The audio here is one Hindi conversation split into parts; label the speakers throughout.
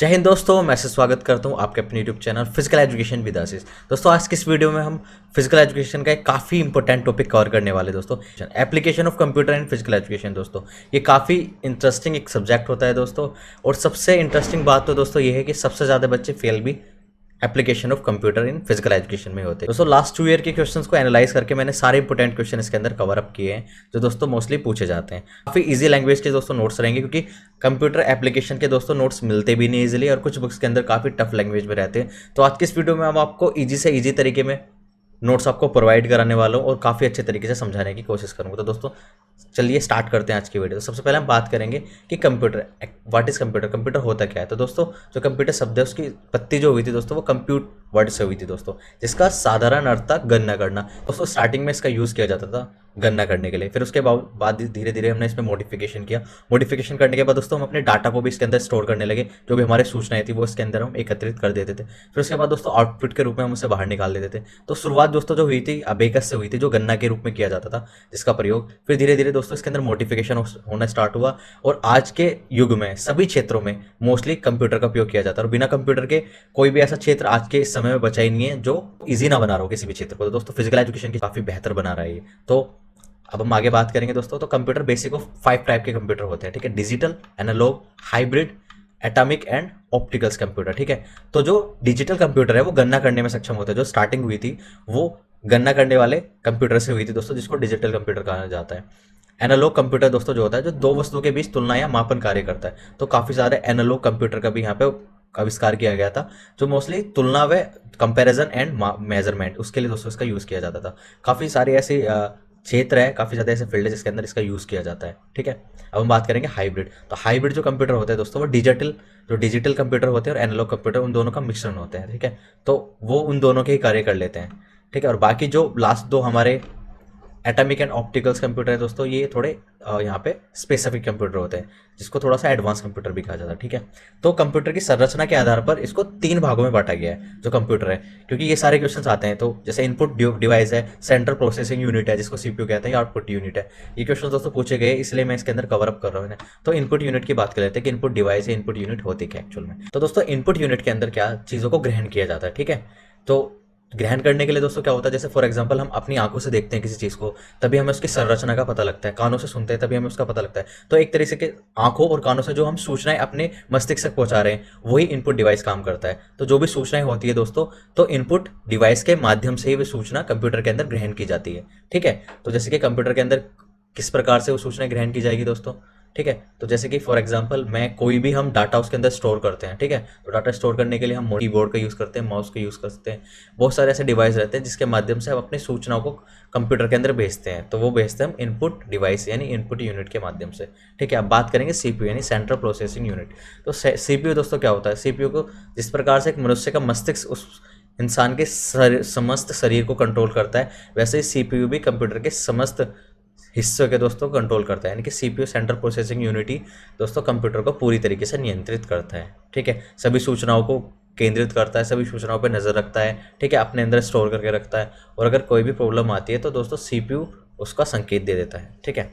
Speaker 1: जय हिंद दोस्तों, मैं स्वागत करता हूं आपके अपने YouTube channel physical education with Ashish. दोस्तों आज की इस वीडियो में हम फिजिकल एजुकेशन का एक काफ़ी इंपॉर्टेंट टॉपिक कवर करने वाले दोस्तों, application of computer in physical education. दोस्तों ये काफ़ी इंटरेस्टिंग एक सब्जेक्ट होता है दोस्तों, और सबसे इंटरेस्टिंग बात तो दोस्तों ये है कि सबसे ज़्यादा बच्चे फेल भी application of computer in physical education में होते हैं। दोस्तों लास्ट 2 ईयर के क्वेश्चंस को एनालाइज करके मैंने सारे इंपॉर्टेंट क्वेश्चन इसके अंदर कवर अप किए हैं, जो दोस्तों मोस्टली पूछे जाते हैं। काफ़ी इजी लैंग्वेज के दोस्तों नोट्स रहेंगे, क्योंकि कंप्यूटर एप्लीकेशन के दोस्तों नोट्स मिलते भी नहीं इजीली, और कुछ बुक्स के अंदर काफ़ी टफ लैंग्वेज में रहते हैं। तो आज की इस वीडियो में हम आपको ईजी से ईजी तरीके में नोट्स आपको प्रोवाइड कराने वाला हूँ और काफ़ी अच्छे तरीके से समझाने की कोशिश करूँगा। तो दोस्तों चलिए स्टार्ट करते हैं आज की वीडियो। तो सबसे पहले हम बात करेंगे कि computer, what is computer, computer होता क्या है। तो दोस्तों जो कंप्यूटर शब्द है उसकी उत्पत्ति जो हुई थी दोस्तों वो कंप्यूट वर्ड से हुई थी दोस्तों, जिसका साधारण अर्थ था गणना करना। दोस्तों स्टार्टिंग में इसका यूज़ किया जाता था गणना करने के लिए, फिर उसके बाद धीरे धीरे हमने इसमें मॉडिफिकेशन किया। मॉडिफिकेशन करने के बाद दोस्तों हम अपने डाटा को भी इसके अंदर स्टोर करने लगे, जो भी हमारे सूचनाएं थी वो इसके अंदर हम एकत्रित कर देते थे। फिर उसके बाद दोस्तों आउटपुट के रूप में हम उसे बाहर निकाल देते थे। तो शुरुआत दोस्तों जो हुई थी अबेकस से हुई थी, जो गणना के रूप में किया जाता था जिसका प्रयोग। फिर धीरे धीरे दोस्तों इसके अंदर मॉडिफिकेशन होना स्टार्ट हुआ, और आज के युग में सभी क्षेत्रों में मोस्टली कंप्यूटर का उपयोग किया जाता है। और बिना कंप्यूटर के कोई भी ऐसा क्षेत्र आज के इस समय में बचा ही नहीं है जो ईजी ना बना रहा हो किसी भी क्षेत्र को। तो दोस्तों फिजिकल एजुकेशन की काफ़ी बेहतर बना रहा है ये। तो अब हम आगे बात करेंगे दोस्तों। तो कंप्यूटर बेसिक ऑफ 5 टाइप के कंप्यूटर होते हैं, ठीक है। Digital, analogue, hybrid, atomic and opticals computer, ठीक है। तो जो डिजिटल कंप्यूटर है वो गणना करने में सक्षम होता है। जो स्टार्टिंग हुई थी वो गणना करने वाले कंप्यूटर से हुई थी दोस्तों, जिसको डिजिटल कंप्यूटर कहा जाता है। एनालॉग कंप्यूटर दोस्तों जो होता है जो दो वस्तुओं के बीच तुलना या मापन कार्य करता है। तो काफ़ी सारे एनालॉग कंप्यूटर का भी यहाँ पे आविष्कार किया गया था, जो मोस्टली तुलना व कंपैरिजन एंड मेजरमेंट उसके लिए दोस्तों इसका यूज़ किया जाता था। काफ़ी सारे ऐसे क्षेत्र है, काफ़ी ज़्यादा ऐसे फील्ड है जिसके अंदर इसका यूज़ किया जाता है, ठीक है। अब हम बात करेंगे हाइब्रिड। तो हाइब्रिड जो कंप्यूटर होते हैं दोस्तों वो डिजिटल कंप्यूटर होते हैं और एनालॉग कंप्यूटर, उन दोनों का मिश्रण होते हैं, ठीक है। तो वो उन दोनों के ही कार्य कर लेते हैं, ठीक है। और बाकी जो लास्ट दो हमारे एटॉमिक एंड ऑप्टिकल्स कंप्यूटर है दोस्तों, ये थोड़े यहाँ पे स्पेसिफिक कंप्यूटर होते हैं, जिसको थोड़ा सा एडवांस कंप्यूटर भी कहा जाता है, ठीक है। तो कंप्यूटर की संरचना के आधार पर इसको 3 भागों में बांटा गया है जो कंप्यूटर है, क्योंकि ये सारे क्वेश्चंस आते हैं। तो जैसे इनपुट डिवाइस है, सेंट्रल प्रोसेसिंग यूनिट है जिसको सीपीयू कहते हैं, आउटपुट यूनिट है। ये क्वेश्चन दोस्तों पूछे गए, इसलिए मैं इसके अंदर कवर अप कर रहा हूँ। तो इनपुट यूनिट की बात कर लेते हैं कि इनपुट डिवाइस या इनपुट यूनिट होती क्या एक्चुअल में। तो दोस्तों इनपुट यूनिट के अंदर क्या चीज़ों को ग्रहण किया जाता है, ठीक है। तो ग्रहण करने के लिए दोस्तों क्या होता है, जैसे फॉर एग्जांपल हम अपनी आंखों से देखते हैं किसी चीज़ को, तभी हमें उसकी संरचना का पता लगता है। कानों से सुनते हैं तभी हमें उसका पता लगता है। तो एक तरीके से आंखों और कानों से जो हम सूचनाएं अपने मस्तिष्क तक पहुंचा रहे हैं वही इनपुट डिवाइस काम करता है। तो जो भी सूचनाएं होती है दोस्तों, तो इनपुट डिवाइस के माध्यम से ही वो सूचना कंप्यूटर के अंदर ग्रहण की जाती है, ठीक है। तो जैसे कि कंप्यूटर के अंदर किस प्रकार से वो सूचनाएं ग्रहण की जाएगी दोस्तों, ठीक है। तो जैसे कि फॉर एग्जांपल मैं कोई भी हम डाटा उसके अंदर स्टोर करते हैं, ठीक है। तो डाटा स्टोर करने के लिए हम कीबोर्ड का यूज़ करते हैं, माउस का यूज़ करते हैं। बहुत सारे ऐसे डिवाइस रहते हैं जिसके माध्यम से हम अपनी सूचनाओं को कंप्यूटर के अंदर भेजते हैं। तो वो भेजते हैं हम इनपुट डिवाइस यानी इनपुट यूनिट के माध्यम से, ठीक है। अब बात करेंगे सीपीयू यानी सेंट्रल प्रोसेसिंग यूनिट। तो सीपीयू दोस्तों क्या होता है, सीपीयू को जिस प्रकार से एक मनुष्य का मस्तिष्क उस इंसान के समस्त शरीर को कंट्रोल करता है, वैसे ही सीपीयू भी कंप्यूटर के समस्त हिस्सों के दोस्तों कंट्रोल करता है। यानी कि सीपीयू सेंट्रल प्रोसेसिंग यूनिट ही दोस्तों कंप्यूटर को पूरी तरीके से नियंत्रित करता है, ठीक है। सभी सूचनाओं को केंद्रित करता है, सभी सूचनाओं पर नज़र रखता है, ठीक है, अपने अंदर स्टोर करके रखता है। और अगर कोई भी प्रॉब्लम आती है तो दोस्तों सीपीयू उसका संकेत दे देता है, ठीक है।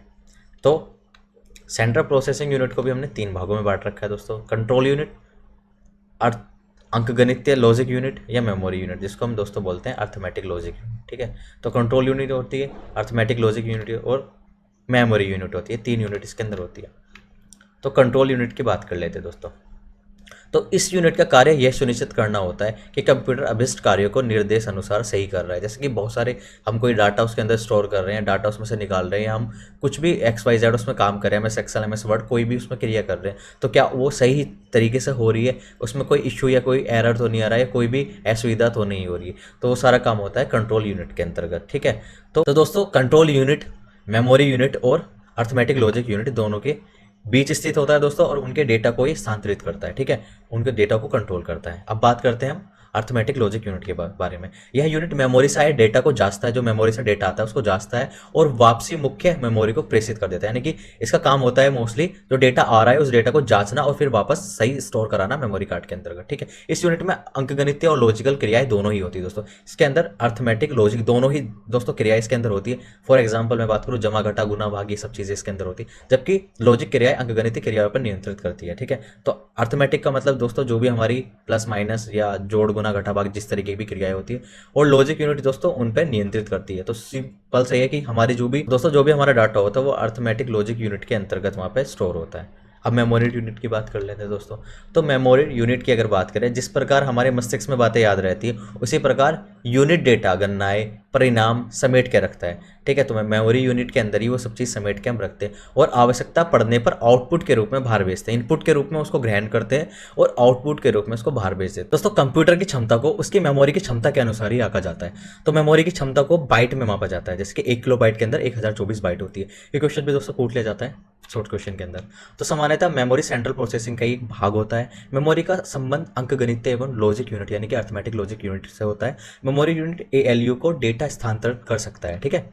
Speaker 1: तो सेंट्रल प्रोसेसिंग यूनिट को भी हमने 3 भागों में बांट रखा है दोस्तों, कंट्रोल यूनिट, अंकगणितीय लॉजिक यूनिट या मेमोरी यूनिट, जिसको हम दोस्तों बोलते हैं अर्थमेटिक लॉजिक यूनिट, ठीक है। तो कंट्रोल यूनिट होती है, अर्थमेटिक लॉजिक यूनिट और मेमोरी यूनिट होती है, 3 यूनिट इसके अंदर होती है। तो कंट्रोल यूनिट की बात कर लेते हैं दोस्तों। तो इस यूनिट का कार्य यह सुनिश्चित करना होता है कि कंप्यूटर अभिष्ट कार्यों को निर्देश अनुसार सही कर रहा है। जैसे कि बहुत सारे हम कोई डाटा उसके अंदर स्टोर कर रहे हैं, डाटा उसमें से निकाल रहे हैं, हम कुछ भी XYZ उसमें काम कर रहे हैं, MS एक्सेल MS वर्ड कोई भी उसमें क्रिया कर रहे हैं, तो क्या वो सही तरीके से हो रही है, उसमें कोई इश्यू या कोई एरर तो नहीं आ रहा है, कोई भी असुविधा तो नहीं हो रही है। तो वो सारा काम होता है कंट्रोल यूनिट के अंतर्गत, ठीक है। तो दोस्तों कंट्रोल यूनिट, मेमोरी यूनिट और अर्थमेटिक लॉजिक यूनिट दोनों के बीच स्थित होता है दोस्तों, और उनके डेटा को ये स्थानांतरित करता है, ठीक है, उनके डेटा को कंट्रोल करता है। अब बात करते हैं हम अर्थमेटिक लॉजिक यूनिट के बारे में। यह यूनिट मेमोरी से आए डेटा को जांचता है, जो मेमोरी से डेटा आता है उसको जांचता है और वापसी मुख्य मेमोरी को प्रेषित कर देता है। यानी कि इसका काम होता है मोस्टली जो डेटा आ रहा है उस डेटा को जांचना और फिर वापस सही स्टोर कराना मेमोरी कार्ड के अंतर्गत, ठीक है। इस यूनिट में अंकगणितीय और लॉजिकल क्रियाएं दोनों ही होती है दोस्तों। इसके अंदर अर्थमेटिक लॉजिक दोनों ही दोस्तों क्रियाएं इसके अंदर होती है। फॉर एग्जाम्पल मैं बात करूँ जमा घटा गुना भाग, ये सब चीजें इसके अंदर होती है, जबकि लॉजिक क्रियाएं अंकगणितीय क्रियाओं पर नियंत्रित करती है, ठीक है। तो अर्थमेटिक का मतलब दोस्तों जो भी हमारी प्लस माइनस या जोड़ गुना घटा भाग जिस तरीके की भी क्रियाएं होती है, और लॉजिक यूनिट दोस्तों उन पर नियंत्रित करती है। तो सिंपल सही है कि हमारी जो भी दोस्तों जो भी हमारा डाटा होता है वो अर्थमेटिक लॉजिक यूनिट के अंतर्गत वहाँ पे स्टोर होता है। अब मेमोरी यूनिट की बात कर लेते हैं दोस्तों। तो मेमोरी यूनिट की अगर बात करें, जिस प्रकार हमारे मस्तिष्क में बातें याद रहती है उसी प्रकार यूनिट डेटा गणनाएं परिणाम समेट के रखता है, ठीक है। तो मेमोरी यूनिट के अंदर ही वो सब चीज़ समेट के हम रखते हैं और आवश्यकता पड़ने पर आउटपुट के रूप में बाहर भेजते हैं। इनपुट के रूप में उसको ग्रहण करते हैं और आउटपुट के रूप में उसको बाहर भेजते हैं। दोस्तों कंप्यूटर की क्षमता को उसकी मेमोरी की क्षमता के अनुसार ही आंका जाता है। तो मेमोरी की क्षमता को बाइट में मापा जाता है, जैसे कि 1 किलो बाइट के अंदर 1024 बाइट होती है। ये क्वेश्चन भी दोस्तों पूछ लिया जाता है शॉर्ट क्वेश्चन के अंदर। तो सामान्यतः मेमोरी सेंट्रल प्रोसेसिंग का एक भाग होता है। मेमोरी का संबंध अंकगणितीय एवं लॉजिक यूनिट यानी कि अर्थमेटिक लॉजिक यूनिट से होता है। मेमोरी यूनिट एएलयू को डेटा स्थानांतरित कर सकता है, ठीक है।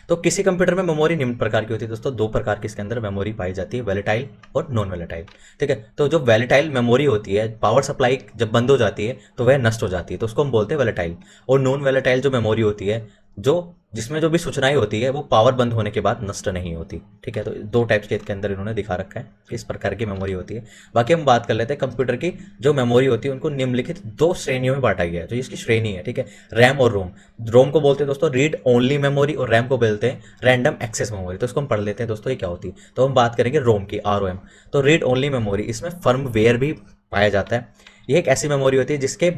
Speaker 1: तो किसी कंप्यूटर में मेमोरी निम्न प्रकार की होती है दोस्तों, दो प्रकार की इसके अंदर मेमोरी पाई जाती है, वैलेटाइल और नॉन वैलेटाइल, ठीक है। तो जो वैलेटाइल मेमोरी होती है, पावर सप्लाई जब बंद हो जाती है तो वह नष्ट हो जाती है, तो उसको हम बोलते हैं वैलेटाइल। और नॉन वैलेटाइल जो मेमोरी होती है, जो जिसमें जो भी सूचनाएं होती है वो पावर बंद होने के बाद नष्ट नहीं होती, ठीक है। तो दो टाइप्स के इसके अंदर इन्होंने दिखा रखा है, इस प्रकार की मेमोरी होती है। बाकी हम बात कर लेते हैं कंप्यूटर की जो मेमोरी होती है उनको निम्नलिखित दो श्रेणियों में बांटा गया है। तो इसकी श्रेणी है, ठीक है, रैम और रोम। रोम को बोलते हैं दोस्तों रीड ओनली मेमोरी और रैम को बोलते हैं रैंडम एक्सेस मेमोरी। तो इसको हम पढ़ लेते हैं दोस्तों ये क्या होती है। तो हम बात करेंगे रोम की, ROM। तो रीड ओनली मेमोरी, इसमें फर्मवेयर भी पाया जाता है। यह एक ऐसी मेमोरी होती है जिसके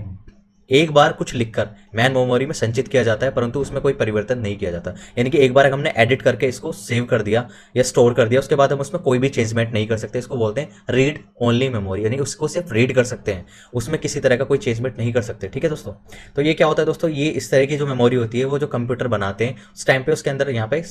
Speaker 1: एक बार कुछ लिखकर मैन मेमोरी में संचित किया जाता है परंतु उसमें कोई परिवर्तन नहीं किया जाता। यानी कि एक बार हमने एडिट करके इसको सेव कर दिया या स्टोर कर दिया, उसके बाद हम उसमें कोई भी चेंजमेंट नहीं कर सकते। इसको बोलते हैं रीड ओनली मेमोरी, यानी उसको सिर्फ रीड कर सकते हैं, उसमें किसी तरह का कोई चेंजमेंट नहीं कर सकते, ठीक है दोस्तों। तो ये क्या होता है दोस्तों, ये इस तरह की जो मेमोरी होती है वो जो कंप्यूटर बनाते हैं उस टाइम पे उसके अंदर यहाँ पे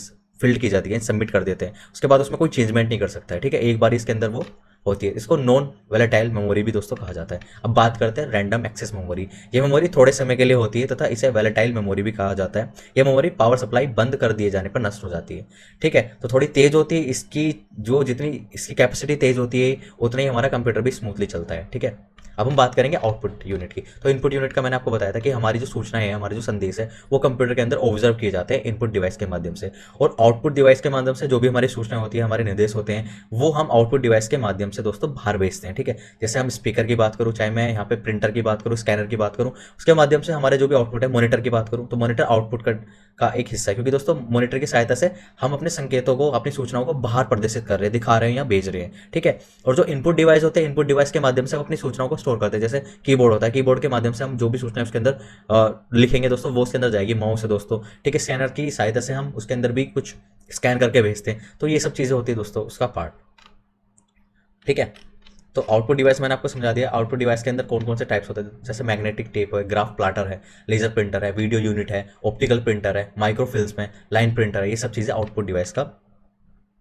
Speaker 1: फिल्ड की जाती है, सबमिट कर देते हैं, उसके बाद उसमें कोई चेंजमेंट नहीं कर सकता है, ठीक है। एक बार इसके अंदर वो होती है। इसको नॉन वैलेटाइल मेमोरी भी दोस्तों कहा जाता है। अब बात करते हैं रैंडम एक्सेस मेमोरी। ये मेमोरी थोड़े समय के लिए होती है तथा इसे वैलेटाइल मेमोरी भी कहा जाता है। यह मेमोरी पावर सप्लाई बंद कर दिए जाने पर नष्ट हो जाती है, ठीक है। तो थोड़ी तेज होती है, इसकी जो जितनी इसकी कैपेसिटी तेज होती है उतना ही हमारा कंप्यूटर भी स्मूथली चलता है, ठीक है। अब हम बात करेंगे आउटपुट यूनिट की। तो इनपुट यूनिट का मैंने आपको बताया था कि हमारी जो सूचनाएं है, हमारे जो संदेश है वो कंप्यूटर के अंदर ऑब्जर्व किए जाते हैं इनपुट डिवाइस के माध्यम से, और आउटपुट डिवाइस के माध्यम से जो भी हमारी सूचनाएं होती है, हमारे निर्देश होते हैं, वो हम आउटपुट डिवाइस के माध्यम से दोस्तों बाहर भेजते हैं, ठीक है। जैसे हम स्पीकर की बात करूँ, चाहे मैं यहाँ पे प्रिंटर की बात करूँ, स्कैनर की बात करूँ, उसके माध्यम से हमारे जो भी आउटपुट है, मॉनिटर की बात करूँ तो मॉनिटर आउटपुट का एक हिस्सा है, क्योंकि दोस्तों मॉनिटर की सहायता से हम अपने संकेतों को, अपनी सूचनाओं को बाहर प्रदर्शित कर रहे हैं, दिखा रहे हैं या भेज रहे हैं, ठीक है। और जो इनपुट डिवाइस होते हैं, इनपुट डिवाइस के माध्यम से हम अपनी सूचनाओं को स्टोर करते हैं। जैसे कीबोर्ड होता है, कीबोर्ड के माध्यम से हम जो भी सूचनाएं उसके अंदर लिखेंगे दोस्तों वो उसके अंदर जाएगी, माउस है दोस्तों, ठीक है। स्कैनर की सहायता से हम उसके अंदर भी कुछ स्कैन करके भेजते हैं। तो ये सब चीज़ें होती है दोस्तों उसका पार्ट, ठीक है। तो आउटपुट डिवाइस मैंने आपको समझा दिया। आउटपुट डिवाइस के अंदर कौन कौन से टाइप्स होते हैं, जैसे मैग्नेटिक टेप है, ग्राफ प्लाटर है, लेजर प्रिंटर है, वीडियो यूनिट है, ऑप्टिकल प्रिंटर है, माइक्रोफिल्म है, लाइन प्रिंटर है, ये सब चीज़ें आउटपुट डिवाइस का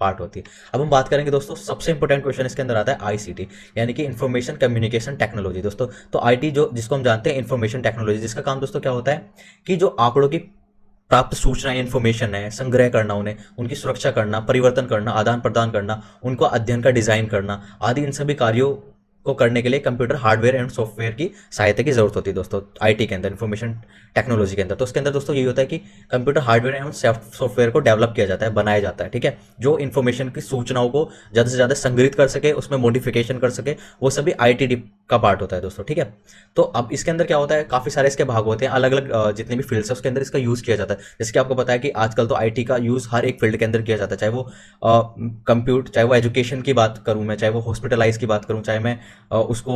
Speaker 1: पार्ट होती है। अब हम बात करेंगे दोस्तों, सबसे इंपॉर्टेंट क्वेश्चन इसके अंदर आता है आईसीटी, यानी कि इंफॉर्मेशन कम्युनिकेशन टेक्नोलॉजी दोस्तों। तो आईटी जो जिसको हम जानते हैं इंफॉर्मेशन टेक्नोलॉजी, जिसका काम दोस्तों क्या होता है कि जो आंकड़ों की प्राप्त सूचनाएं, इन्फॉर्मेशन है, संग्रह करना, उन्हें उनकी सुरक्षा करना, परिवर्तन करना, आदान प्रदान करना, उनको अध्ययन का डिजाइन करना आदि, इन सभी कार्यों को करने के लिए कंप्यूटर हार्डवेयर एंड सॉफ्टवेयर की सहायता की जरूरत होती है दोस्तों आईटी के अंदर, इन्फॉर्मेशन टेक्नोलॉजी के अंदर। तो उसके अंदर दोस्तों यही होता है कि कंप्यूटर हार्डवेयर एवं सॉफ्टवेयर को डेवलप किया जाता है, बनाया जाता है, ठीक है, जो इन्फॉर्मेशन की सूचनाओं को ज़्यादा से ज़्यादा संग्रहित कर सके, उसमें मॉडिफिकेशन कर सके, वो सभी आईटी का पार्ट होता है दोस्तों, ठीक है। तो अब इसके अंदर क्या होता है, काफ़ी सारे इसके भाग होते हैं, अलग अलग जितने भी फील्ड्स है उसके अंदर इसका यूज़ किया जाता है। जैसे कि आपको पता है कि आजकल तो आईटी का यूज़ हर एक फील्ड के अंदर किया जाता है, चाहे वो चाहे वो एजुकेशन की बात करूँ मैं, चाहे वो हॉस्पिटलाइज की बात करूँ, चाहे मैं उसको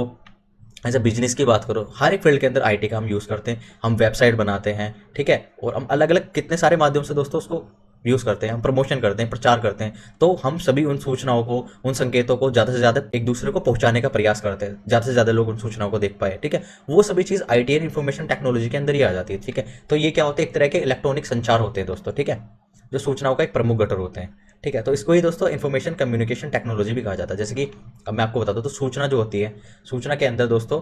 Speaker 1: एज ए बिजनेस की बात करो, हर एक फील्ड के अंदर आईटी का हम यूज़ करते हैं। हम वेबसाइट बनाते हैं, ठीक है, और हम अलग अलग कितने सारे माध्यम से दोस्तों उसको यूज़ करते हैं, हम प्रमोशन करते हैं, प्रचार करते हैं। तो हम सभी उन सूचनाओं को, उन संकेतों को ज़्यादा से ज़्यादा एक दूसरे को पहुंचाने का प्रयास करते हैं, ज़्यादा से ज़्यादा लोग उन सूचनाओं को देख पाए, ठीक है। वो सभी चीज़ आईटी एंड इन्फॉर्मेशन टेक्नोलॉजी के अंदर ही आ जाती है, ठीक है। तो ये क्या होते हैं, एक तरह के इलेक्ट्रॉनिक संचार होते हैं दोस्तों, ठीक है, जो सूचनाओं का एक प्रमुख घटक होते हैं, ठीक है। तो इसको ही दोस्तों इन्फॉर्मेशन कम्युनिकेशन टेक्नोलॉजी भी कहा जाता है। जैसे कि अब मैं आपको बता दूं तो सूचना जो होती है, सूचना के अंदर दोस्तों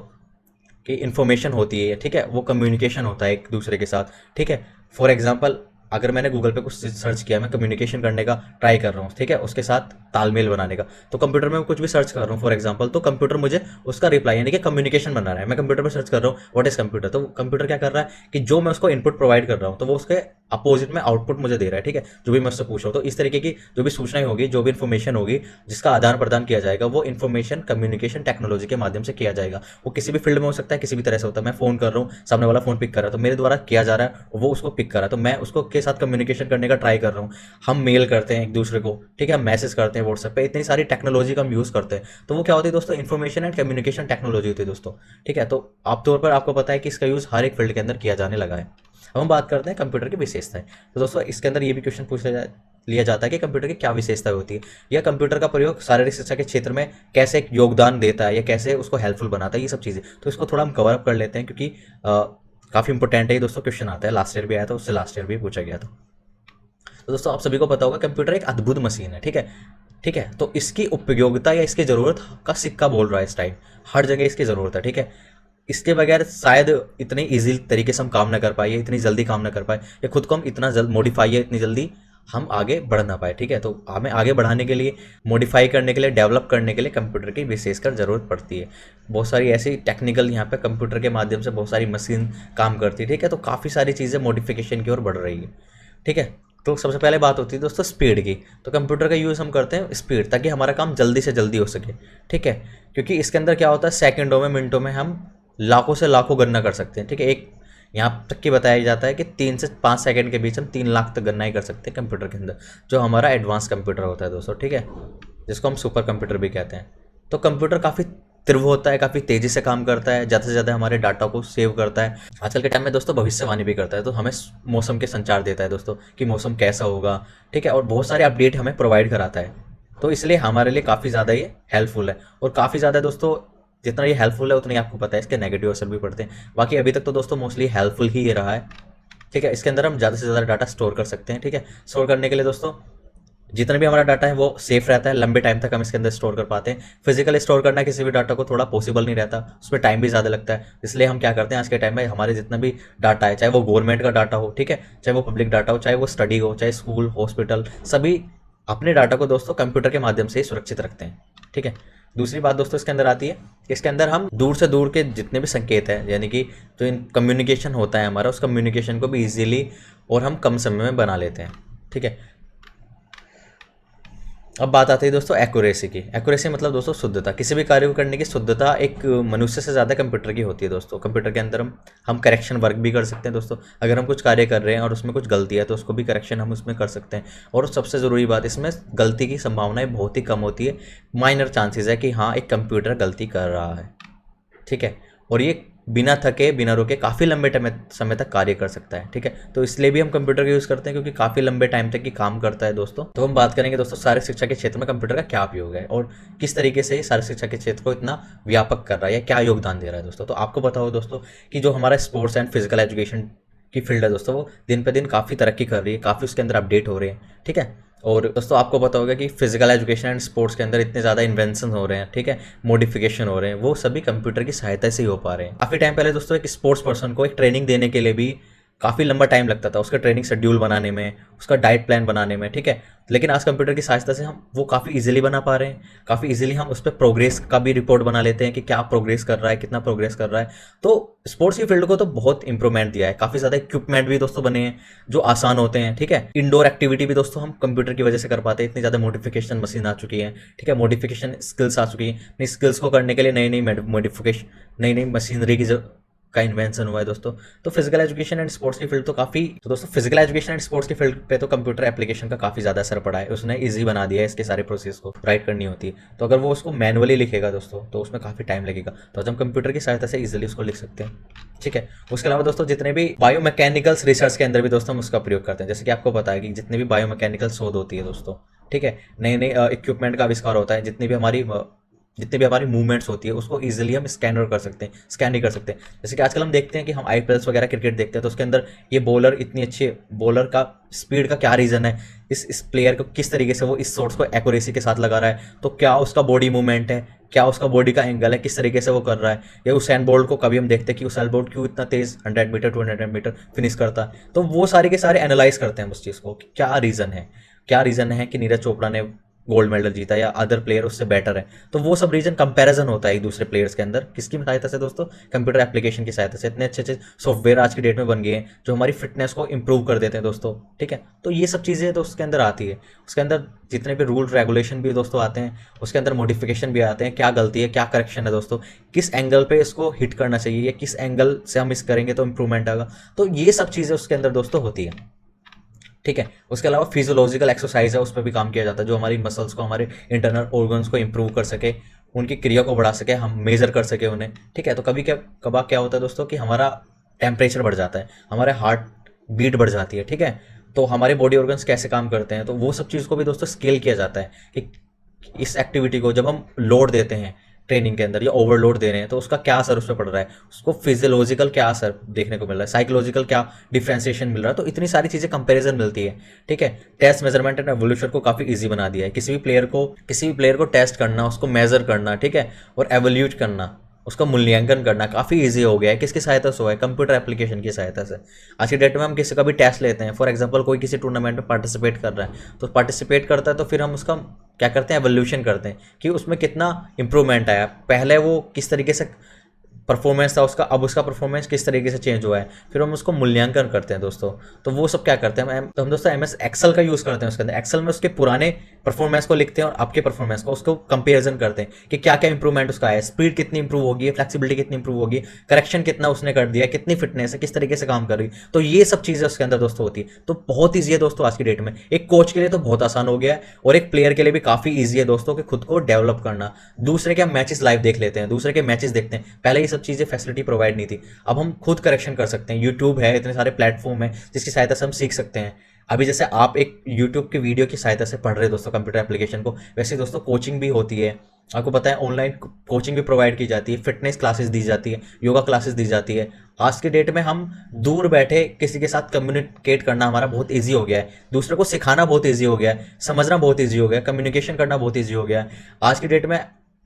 Speaker 1: कि इन्फॉर्मेशन होती है, ठीक है, वो कम्युनिकेशन होता है एक दूसरे के साथ, ठीक है। फॉर एग्जांपल अगर मैंने गूगल पे कुछ सर्च किया, मैं कम्युनिकेशन करने का ट्राई कर रहा हूँ, ठीक है, उसके साथ तालमेल बनाने का, तो कंप्यूटर में मैं कुछ भी सर्च कर रहा हूँ फॉर एग्जांपल, तो कंप्यूटर मुझे उसका रिप्लाई यानी कि कम्युनिकेशन बना रहा है। मैं कंप्यूटर पर सर्च कर रहा हूँ व्हाट इज कंप्यूटर, तो कंप्यूटर क्या कर रहा है कि जो मैं उसको इनपुट प्रोवाइड कर रहा हूँ तो वो उसके अपोजिट में आउटपुट मुझे दे रहा है, ठीक है, जो भी मैं उससे पूछ रहा हूँ। तो इस तरीके की जो भी सूचनाएं होगी, जो भी इन्फॉर्मेशन होगी, जिसका आदान प्रदान किया जाएगा, वो इन्फॉर्मेशन कम्युनिकेशन टेक्नोलॉजी के माध्यम से किया जाएगा। वो किसी भी फील्ड में हो सकता है, किसी भी तरह से होता है। मैं फोन कर रहा हूँ, सामने वाला फोन पिक कर रहा है, तो मेरे द्वारा किया जा रहा है, वो उसको पिक कर रहा है, तो मैं उसको के साथ कम्युनिकेशन करने का ट्राई कर रहा हूँ। हम मेल करते हैं एक दूसरे को, ठीक है, हम मैसेज करते हैं व्हाट्सएप पे, इतनी सारी टेक्नोलॉजी का हम यूज़ करते हैं। तो वो क्या होती है दोस्तों, इन्फॉर्मेशन एंड कम्युनिकेशन टेक्नोलॉजी होती है दोस्तों, ठीक है। तो आप तौर पर आपको पता है कि इसका यूज़ हर एक फील्ड के अंदर किया जाने लगा है। अब हम बात करते हैं कंप्यूटर की विशेषताएं। तो दोस्तों इसके अंदर ये भी क्वेश्चन पूछ लिया जाता है कि कंप्यूटर की क्या विशेषता होती है, या कंप्यूटर का प्रयोग शारीरिक शिक्षा के क्षेत्र में कैसे एक योगदान देता है, या कैसे उसको हेल्पफुल बनाता है, ये सब चीज़ें। तो इसको थोड़ा हम कवर अप कर लेते हैं, क्योंकि काफ़ी इंपॉर्टेंट है ये दोस्तों। क्वेश्चन आता है, लास्ट ईयर भी आया था, उससे लास्ट ईयर भी पूछा गया था। तो दोस्तों आप सभी को पता होगा कंप्यूटर एक अद्भुत मशीन है, ठीक है, ठीक है। तो इसकी उपयोगिता या इसकी ज़रूरत का सिक्का बोल रहा है इस टाइम, हर जगह इसकी ज़रूरत है, ठीक है। इसके बगैर शायद इतनी इजी तरीके से हम काम ना कर पाए, इतनी जल्दी काम ना कर पाए, या खुद को हम इतना जल्द मॉडिफाई या इतनी जल्दी हम आगे बढ़ ना पाए, ठीक है। तो हमें आगे बढ़ाने के लिए, मॉडिफाई करने के लिए, डेवलप करने के लिए कंप्यूटर की विशेषकर ज़रूरत पड़ती है। बहुत सारी ऐसी टेक्निकल यहाँ पे कंप्यूटर के माध्यम से बहुत सारी मशीन काम करती है, ठीक है। तो काफ़ी सारी चीज़ें मॉडिफिकेशन की ओर बढ़ रही है, ठीक है। तो सबसे पहले बात होती है दोस्तों स्पीड की। तो कंप्यूटर का यूज़ हम करते हैं स्पीड, ताकि हमारा काम जल्दी से जल्दी हो सके, ठीक है। क्योंकि इसके अंदर क्या होता है, सेकंडों में, मिनटों में हम लाखों से लाखों गणना कर सकते हैं, ठीक है। एक यहाँ तक कि बताया जाता है कि 3 से 5 सेकंड के बीच हम 3 लाख तक गणना ही कर सकते हैं कंप्यूटर के अंदर, जो हमारा एडवांस कंप्यूटर होता है दोस्तों, ठीक है, जिसको हम सुपर कंप्यूटर भी कहते हैं। तो कंप्यूटर काफ़ी तीव्र होता है, काफ़ी तेज़ी से काम करता है, ज़्यादा से ज़्यादा हमारे डाटा को सेव करता है। आजकल के टाइम में दोस्तों भविष्यवाणी भी करता है, तो हमें मौसम के संचार देता है दोस्तों कि मौसम कैसा होगा, ठीक है, और बहुत सारे अपडेट हमें प्रोवाइड कराता है। तो इसलिए हमारे लिए काफ़ी ज़्यादा ये हेल्पफुल है, और काफ़ी ज़्यादा दोस्तों जितना ये हेल्पफुल है उतना ही आपको पता है इसके नेगेटिव असर भी पड़ते हैं। बाकी अभी तक तो दोस्तों मोस्टली हेल्पफुल ही ये रहा है, ठीक है। इसके अंदर हम ज़्यादा से ज़्यादा डाटा स्टोर कर सकते हैं, ठीक है। स्टोर करने के लिए दोस्तों जितना भी हमारा डाटा है वो सेफ रहता है, लंबे टाइम तक हम इसके अंदर स्टोर कर पाते हैं। फिजिकली स्टोर करना किसी भी डाटा को थोड़ा पॉसिबल नहीं रहता, उसमें टाइम भी ज़्यादा लगता है। इसलिए हम क्या करते हैं आज के टाइम में, हमारे जितना भी डाटा है, चाहे वो गवर्नमेंट का डाटा हो, ठीक है, चाहे वो पब्लिक डाटा हो, चाहे वो स्टडी हो, चाहे स्कूल, हॉस्पिटल, सभी अपने डाटा को दोस्तों कंप्यूटर के माध्यम से ही सुरक्षित रखते हैं, ठीक है। दूसरी बात दोस्तों इसके अंदर आती है, इसके अंदर हम दूर से दूर के जितने भी संकेत हैं, यानी कि जो इन कम्युनिकेशन होता है हमारा, उस कम्युनिकेशन को भी ईजिली और हम कम समय में बना लेते हैं, ठीक है। अब बात आती है दोस्तों एक्यूरेसी की। एक्यूरेसी मतलब दोस्तों शुद्धता, किसी भी कार्य को करने की शुद्धता एक मनुष्य से ज़्यादा कंप्यूटर की होती है दोस्तों। कंप्यूटर के अंदर हम करेक्शन वर्क भी कर सकते हैं दोस्तों। अगर हम कुछ कार्य कर रहे हैं और उसमें कुछ गलती है तो उसको भी करेक्शन हम उसमें कर सकते हैं। और सबसे ज़रूरी बात, इसमें गलती की संभावनाएं बहुत ही कम होती है, माइनर चांसेस है कि हाँ एक कंप्यूटर गलती कर रहा है, ठीक है। और ये बिना थके बिना रुके काफ़ी लंबे समय तक कार्य कर सकता है, ठीक है। तो इसलिए भी हम कंप्यूटर का यूज़ करते हैं, क्योंकि काफ़ी लंबे टाइम तक ये काम करता है दोस्तों। तो हम बात करेंगे दोस्तों शारीरिक शिक्षा के क्षेत्र में कंप्यूटर का क्या उपयोग है, और किस तरीके से ये शारीरिक शिक्षा के क्षेत्र को इतना व्यापक कर रहा है, या क्या योगदान दे रहा है दोस्तों। तो आपको पता हो दोस्तों कि जो हमारा स्पोर्ट्स एंड फिजिकल एजुकेशन की फील्ड है दोस्तों, वो दिन पर दिन काफ़ी तरक्की कर रही है, काफ़ी उसके अंदर अपडेट हो रहे हैं, ठीक है। और दोस्तों आपको पता होगा कि फिजिकल एजुकेशन एंड स्पोर्ट्स के अंदर इतने ज़्यादा इन्वेंशन हो रहे हैं, ठीक है, मॉडिफिकेशन हो रहे हैं, वो सभी कंप्यूटर की सहायता से ही हो पा रहे हैं। काफ़ी टाइम पहले दोस्तों एक स्पोर्ट्स पर्सन को एक ट्रेनिंग देने के लिए भी काफ़ी लंबा टाइम लगता था, उसका ट्रेनिंग शेड्यूल बनाने में, उसका डाइट प्लान बनाने में, ठीक है। लेकिन आज कंप्यूटर की सहायता से हम वो काफ़ी इजीली बना पा रहे हैं, काफ़ी इजीली हम उस पर प्रोग्रेस का भी रिपोर्ट बना लेते हैं कि क्या प्रोग्रेस कर रहा है, कितना प्रोग्रेस कर रहा है। तो स्पोर्ट्स की फील्ड को तो बहुत इंप्रूवमेंट दिया है, काफ़ी ज़्यादा इक्विपमेंट भी दोस्तों बने हैं जो आसान होते हैं, ठीक है। इंडोर एक्टिविटी भी दोस्तों हम कंप्यूटर की वजह से कर पाते हैं, इतनी ज़्यादा मॉडिफिकेशन मशीन आ चुकी है, ठीक है, मॉडिफिकेशन स्किल्स आ चुकी है। नई स्किल्स को करने के लिए नई नई मॉडिफिकेशन, नई नई मशीनरी की का इन्वेंशन हुआ है दोस्तों। तो फिजिकल एजुकेशन एंड स्पोर्ट्स की फील्ड तो काफ़ी, तो दोस्तों फिजिकल एजुकेशन एंड स्पोर्ट्स की फील्ड पे तो कंप्यूटर एप्लीकेशन का काफ़ी ज़्यादा असर पड़ा है। उसने इजी बना दिया है इसके सारे प्रोसेस को, राइट करनी होती है तो अगर वो उसको मैनुअली लिखेगा दोस्तों तो उसमें काफ़ी टाइम लगेगा, तो आज हम कंप्यूटर की सहायता से इजीली उसको लिख सकते हैं, ठीक है। उसके अलावा दोस्तों जितने भी बायोमैकेनिकल्स रिसर्च के अंदर भी दोस्तों हम उसका प्रयोग करते हैं, जैसे कि आपको पता है कि जितने भी बायोमैकेनिकल शोध होती है दोस्तों, ठीक है, नए नए इक्विपमेंट का आविष्कार होता है, जितनी भी हमारी मूवमेंट्स होती है उसको इजीली हम स्कैन कर सकते हैं, स्कैन नहीं कर सकते हैं। जैसे कि आजकल हम देखते हैं कि हम आईपीएल वगैरह क्रिकेट देखते हैं तो उसके अंदर ये बॉलर इतनी अच्छी बॉलर का स्पीड का क्या रीज़न है, इस प्लेयर को किस तरीके से वो इस शॉट्स को एक्यूरेसी के साथ लगा रहा है, तो क्या उसका बॉडी मूवमेंट है, क्या उसका बॉडी का एंगल है, किस तरीके से वो कर रहा है। या उसेन बोल्ट को कभी हम देखते हैं कि उसेन बोल्ट क्यों इतना तेज 100 मीटर 200 मीटर फिनिश करता है। तो वो सारे के सारे एनालाइज करते हैं उस चीज़ को कि क्या रीज़न है, क्या रीज़न है कि नीरज चोपड़ा ने गोल्ड मेडल जीता या अदर प्लेयर उससे बेटर है। तो वो सब रीजन कंपैरिजन होता है एक दूसरे प्लेयर्स के अंदर, किसकी सहायता से दोस्तों, कंप्यूटर एप्लीकेशन की सहायता से। इतने अच्छे अच्छे सॉफ्टवेयर आज की डेट में बन गए हैं जो हमारी फिटनेस को इंप्रूव कर देते हैं दोस्तों, ठीक है। तो ये सब चीज़ें तो उसके अंदर आती है, उसके अंदर जितने भी रूल रेगुलेशन भी दोस्तों आते हैं, उसके अंदर मॉडिफिकेशन भी आते हैं, क्या गलती है क्या करेक्शन है दोस्तों, किस एंगल पे इसको हिट करना चाहिए या किस एंगल से हम इस करेंगे तो इंप्रूवमेंट आएगा। तो ये सब चीज़ें उसके अंदर दोस्तों होती है, ठीक है। उसके अलावा फिजियोलॉजिकल एक्सरसाइज है, उस पर भी काम किया जाता है जो हमारी मसल्स को, हमारे इंटरनल ऑर्गन्स को इंप्रूव कर सके, उनकी क्रिया को बढ़ा सके, हम मेजर कर सके उन्हें, ठीक है। तो कभी क्या कभार क्या होता है दोस्तों कि हमारा टेम्परेचर बढ़ जाता है, हमारे हार्ट बीट बढ़ जाती है, ठीक है। तो हमारे बॉडी ऑर्गन्स कैसे काम करते हैं, तो वो सब चीज़ को भी दोस्तों स्केल किया जाता है कि इस एक्टिविटी को जब हम लोड देते हैं ट्रेनिंग के अंदर या ओवरलोड दे रहे हैं तो उसका क्या असर उस पर पड़ रहा है, उसको फिजियोलॉजिकल क्या असर देखने को मिल रहा है, साइकोलॉजिकल क्या डिफ्रेंसिएशन मिल रहा है। तो इतनी सारी चीज़ें कंपैरिजन मिलती है, ठीक है। टेस्ट मेजरमेंट एंड एवोल्यूशन को काफ़ी इजी बना दिया है, किसी भी प्लेयर को टेस्ट करना, उसको मेजर करना, ठीक है, और एवोल्यूट करना, उसका मूल्यांकन करना काफ़ी इजी हो गया है। किसकी सहायता से हुआ है, कंप्यूटर एप्लीकेशन की सहायता से। आज की डेट में हम किसी का भी टेस्ट लेते हैं, फॉर एग्जांपल कोई किसी टूर्नामेंट में पार्टिसिपेट कर रहा है, तो पार्टिसिपेट करता है तो फिर हम उसका क्या करते हैं, एवोल्यूशन करते हैं कि उसमें कितना इंप्रूवमेंट आया, पहले वो किस तरीके से परफॉर्मेंस था उसका, अब उसका परफॉर्मेंस किस तरीके से चेंज हुआ है, फिर हम उसको मूल्यांकन करते हैं दोस्तों। तो वो सब क्या करते हैं तो हम दोस्तों MS एक्सेल का यूज़ करते हैं। उसके अंदर एक्सेल में उसके पुराने परफॉर्मेंस को लिखते हैं और आपके परफॉर्मेंस को उसको कंपेरिजन करते हैं कि क्या क्या इंप्रूवमेंट उसका है, स्पीड कितनी इंप्रूव होगी, फ्लेक्सिबिलिटी कितनी इंप्रूव होगी, करेक्शन कितना उसने कर दिया, कितनी फिटनेस है, किस तरीके से काम कर रही। तो ये सब चीज़ें उसके अंदर दोस्तों होती है। तो बहुत ईजी है दोस्तों आज की डेट में, एक कोच के लिए तो बहुत आसान हो गया है और एक प्लेयर के लिए भी काफ़ी ईजी है दोस्तों कि खुद को डेवलप करना। दूसरे के हम मैचेस लाइव देख लेते हैं, दूसरे के मैचेस देखते हैं, पहले ये सब चीज़ें फैसिलिटी प्रोवाइड नहीं थी, अब हम खुद करेक्शन कर सकते हैं। यूट्यूब है, इतने सारे प्लेटफॉर्म है जिसकी सहायता से हम सीख सकते हैं। अभी जैसे आप एक यूट्यूब की वीडियो की सहायता से पढ़ रहे हैं दोस्तों कंप्यूटर एप्लीकेशन को, वैसे दोस्तों कोचिंग भी होती है, आपको पता है ऑनलाइन कोचिंग भी प्रोवाइड की जाती है, फिटनेस क्लासेस दी जाती है, योगा क्लासेस दी जाती है। आज के डेट में हम दूर बैठे किसी के साथ कम्युनिकेट करना हमारा बहुत ईजी हो गया है, दूसरे को सिखाना बहुत ईजी हो गया है, समझना बहुत ईजी हो गया है, कम्युनिकेशन करना बहुत ईजी हो गया है। आज की डेट में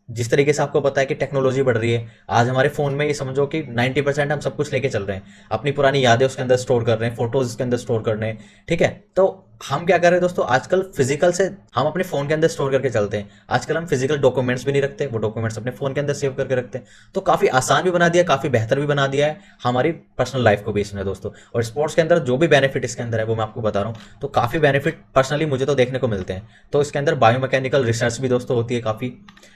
Speaker 1: जिस तरीके से आपको पता है कि टेक्नोलॉजी बढ़ रही है, आज हमारे फ़ोन में ये समझो कि 90% हम सब कुछ लेके चल रहे हैं, अपनी पुरानी यादें उसके अंदर स्टोर कर रहे हैं, फोटोज उसके अंदर स्टोर कर रहे हैं, ठीक है। तो हम क्या कर रहे हैं दोस्तों, आजकल फिजिकल से हम अपने फ़ोन के अंदर स्टोर करके चलते हैं। आजकल हम फिजिकल डॉक्यूमेंट्स भी नहीं रखते, वो डॉक्यूमेंट्स अपने फ़ोन के अंदर सेव करके रखते हैं। तो काफ़ी आसान भी बना दिया, काफ़ी बेहतर भी बना दिया है हमारी पर्सनल लाइफ को भी इसने दोस्तों। और स्पोर्ट्स के अंदर जो भी बेनिफिट इसके अंदर है वो मैं आपको बता रहा हूँ, तो काफ़ी बेनिफिट पर्सनली मुझे तो देखने को मिलते हैं। तो इसके अंदर बायोमैकेनिकल रिसर्च भी दोस्तों होती है काफ़ी।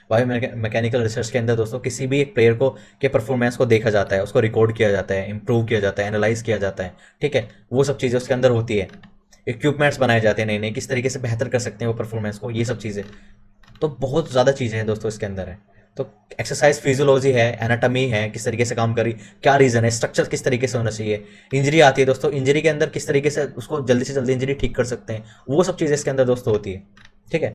Speaker 1: बायोमैकेनिकल रिसर्च के अंदर दोस्तों किसी भी एक प्लेयर को के परफॉर्मेंस को देखा जाता है, उसको रिकॉर्ड किया जाता है, इंप्रूव किया जाता है, एनालाइज किया जाता है, ठीक है। वो सब चीज़ें उसके अंदर होती है, इक्विपमेंट्स बनाए जाते हैं नए नए, किस तरीके से बेहतर कर सकते हैं वो परफॉर्मेंस को, ये सब चीज़ें। तो बहुत ज़्यादा चीज़ें हैं दोस्तों इसके अंदर है। तो एक्सरसाइज फिजियोलॉजी है, एनाटॉमी है, किस तरीके से काम करी, क्या रीज़न है, स्ट्रक्चर किस तरीके से होना चाहिए, इंजरी आती है दोस्तों, इंजरी के अंदर किस तरीके से उसको जल्दी से जल्दी इंजरी ठीक कर सकते हैं, वो सब चीज़ें इसके अंदर दोस्तों होती है, ठीक है।